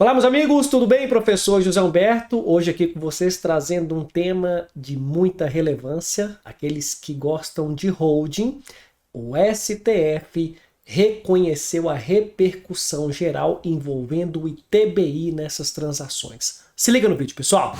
Olá, meus amigos, tudo bem? Professor José Humberto, hoje aqui com vocês trazendo um tema de muita relevância, aqueles que gostam de holding. O STF reconheceu a repercussão geral envolvendo o ITBI nessas transações. Se liga no vídeo, pessoal!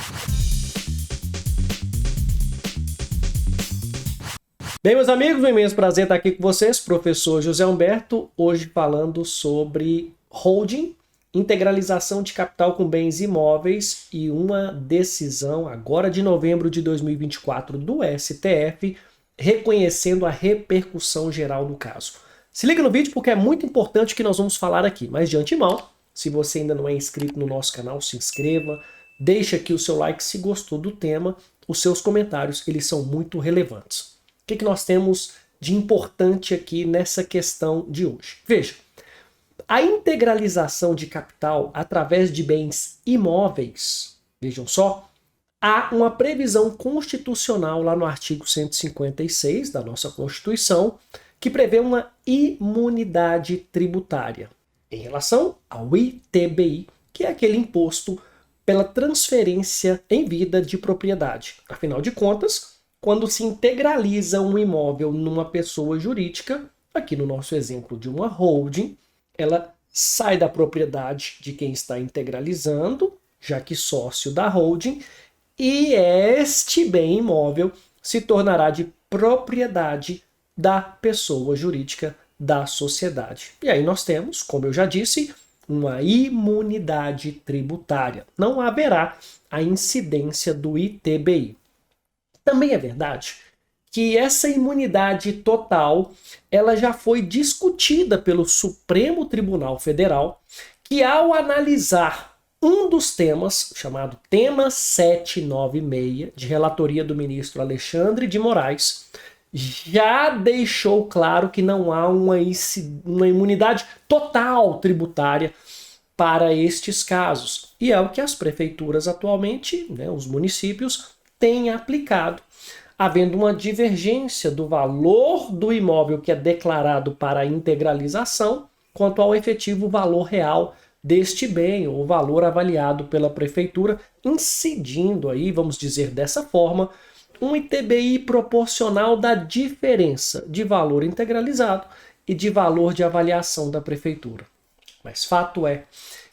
Bem, meus amigos, um imenso prazer estar aqui com vocês, professor José Humberto, hoje falando sobre holding, integralização de capital com bens imóveis e uma decisão agora de novembro de 2024 do STF reconhecendo a repercussão geral do caso. Se liga no vídeo porque é muito importante o que nós vamos falar aqui, mas de antemão, se você ainda não é inscrito no nosso canal, se inscreva, deixa aqui o seu like se gostou do tema, os seus comentários, eles são muito relevantes. O que nós temos de importante aqui nessa questão de hoje? Veja, a integralização de capital através de bens imóveis, vejam só, há uma previsão constitucional lá no artigo 156 da nossa Constituição que prevê uma imunidade tributária em relação ao ITBI, que é aquele imposto pela transferência em vida de propriedade. Afinal de contas, quando se integraliza um imóvel numa pessoa jurídica, aqui no nosso exemplo de uma holding, ela sai da propriedade de quem está integralizando, já que sócio da holding, e este bem imóvel se tornará de propriedade da pessoa jurídica da sociedade. E aí nós temos, como eu já disse, uma imunidade tributária. Não haverá a incidência do ITBI. Também é verdade que essa imunidade total ela já foi discutida pelo Supremo Tribunal Federal, que ao analisar um dos temas, chamado tema 796, de relatoria do ministro Alexandre de Moraes, já deixou claro que não há uma imunidade total tributária para estes casos. E é o que as prefeituras atualmente, os municípios, têm aplicado, havendo uma divergência do valor do imóvel que é declarado para a integralização quanto ao efetivo valor real deste bem, ou valor avaliado pela prefeitura, incidindo aí, vamos dizer dessa forma, um ITBI proporcional da diferença de valor integralizado e de valor de avaliação da prefeitura. Mas fato é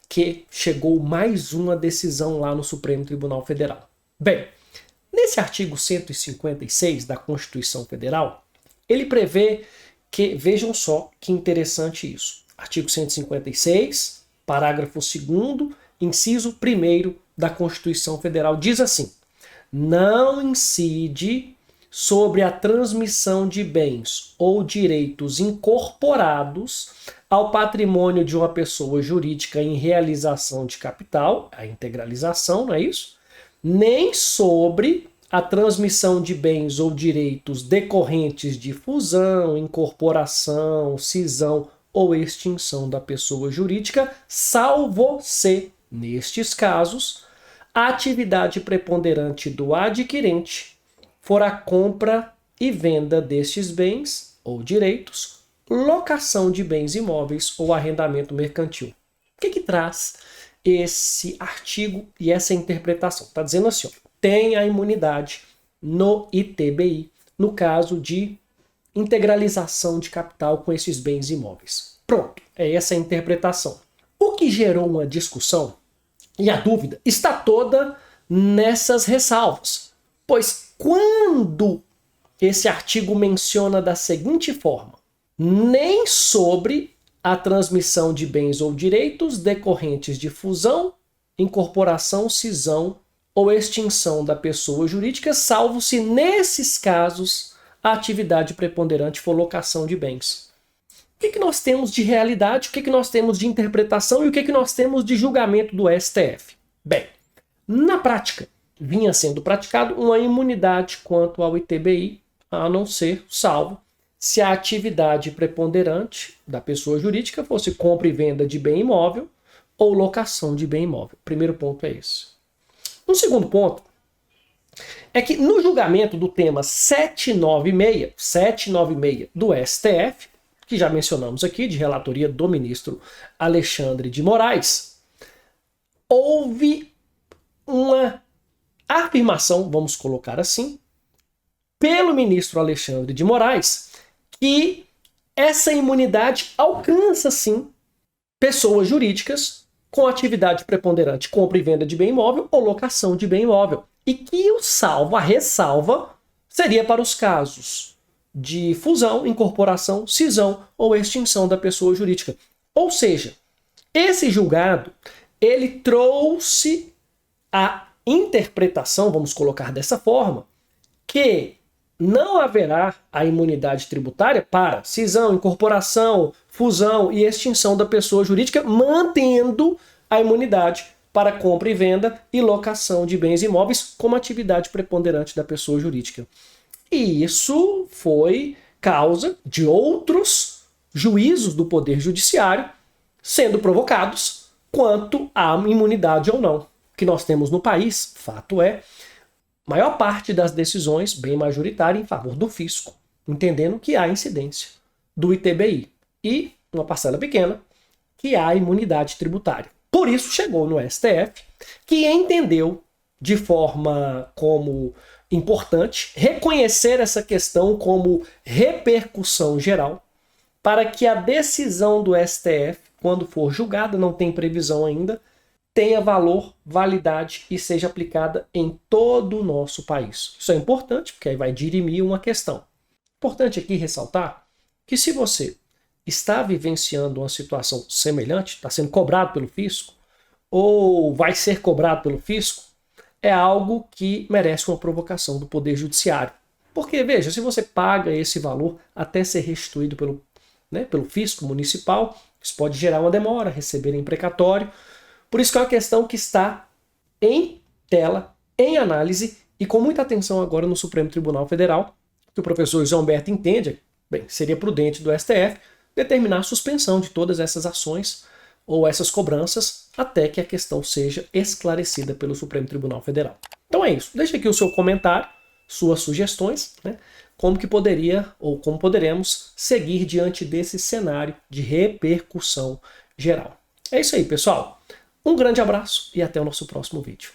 que chegou mais uma decisão lá no Supremo Tribunal Federal. Bem, nesse artigo 156 da Constituição Federal, ele prevê que, vejam só que interessante isso, artigo 156, parágrafo 2º, inciso 1º da Constituição Federal, diz assim: não incide sobre a transmissão de bens ou direitos incorporados ao patrimônio de uma pessoa jurídica em realização de capital, a integralização, não é isso? Nem sobre a transmissão de bens ou direitos decorrentes de fusão, incorporação, cisão ou extinção da pessoa jurídica, salvo se, nestes casos, a atividade preponderante do adquirente for a compra e venda destes bens ou direitos, locação de bens imóveis ou arrendamento mercantil. O que traz esse artigo e essa interpretação? Está dizendo assim, tem a imunidade no ITBI, no caso de integralização de capital com esses bens imóveis. Pronto, é essa a interpretação. O que gerou uma discussão e a dúvida está toda nessas ressalvas, pois quando esse artigo menciona da seguinte forma, nem sobre a transmissão de bens ou direitos decorrentes de fusão, incorporação, cisão ou extinção da pessoa jurídica, salvo se nesses casos a atividade preponderante for locação de bens. O que nós temos de realidade, o que nós temos de interpretação e o que nós temos de julgamento do STF? Bem, na prática, vinha sendo praticado uma imunidade quanto ao ITBI, a não ser, salvo, se a atividade preponderante da pessoa jurídica fosse compra e venda de bem imóvel ou locação de bem imóvel. O primeiro ponto é esse. Um segundo ponto é que no julgamento do tema 796 do STF, que já mencionamos aqui, de relatoria do ministro Alexandre de Moraes, houve uma afirmação, vamos colocar assim, pelo ministro Alexandre de Moraes, que essa imunidade alcança, sim, pessoas jurídicas com atividade preponderante, compra e venda de bem imóvel ou locação de bem imóvel. E que a ressalva, seria para os casos de fusão, incorporação, cisão ou extinção da pessoa jurídica. Ou seja, esse julgado, ele trouxe a interpretação, vamos colocar dessa forma, que não haverá a imunidade tributária para cisão, incorporação, fusão e extinção da pessoa jurídica, mantendo a imunidade para compra e venda e locação de bens imóveis como atividade preponderante da pessoa jurídica. E isso foi causa de outros juízos do Poder Judiciário sendo provocados quanto à imunidade ou não que nós temos no país. Fato é, maior parte das decisões, bem majoritária, em favor do fisco, entendendo que há incidência do ITBI e uma parcela pequena que há imunidade tributária. Por isso chegou no STF, que entendeu de forma como importante reconhecer essa questão como repercussão geral, para que a decisão do STF, quando for julgada, não tem previsão ainda, tenha valor, validade e seja aplicada em todo o nosso país. Isso é importante, porque aí vai dirimir uma questão. Importante aqui ressaltar que se você está vivenciando uma situação semelhante, está sendo cobrado pelo fisco, ou vai ser cobrado pelo fisco, é algo que merece uma provocação do Poder Judiciário. Porque, veja, se você paga esse valor até ser restituído pelo fisco municipal, isso pode gerar uma demora, receber em precatório. Por isso que é uma questão que está em tela, em análise e com muita atenção agora no Supremo Tribunal Federal, que o professor José Humberto entende, seria prudente do STF determinar a suspensão de todas essas ações ou essas cobranças até que a questão seja esclarecida pelo Supremo Tribunal Federal. Então é isso. Deixa aqui o seu comentário, suas sugestões, como que poderia ou como poderemos seguir diante desse cenário de repercussão geral. É isso aí, pessoal. Um grande abraço e até o nosso próximo vídeo.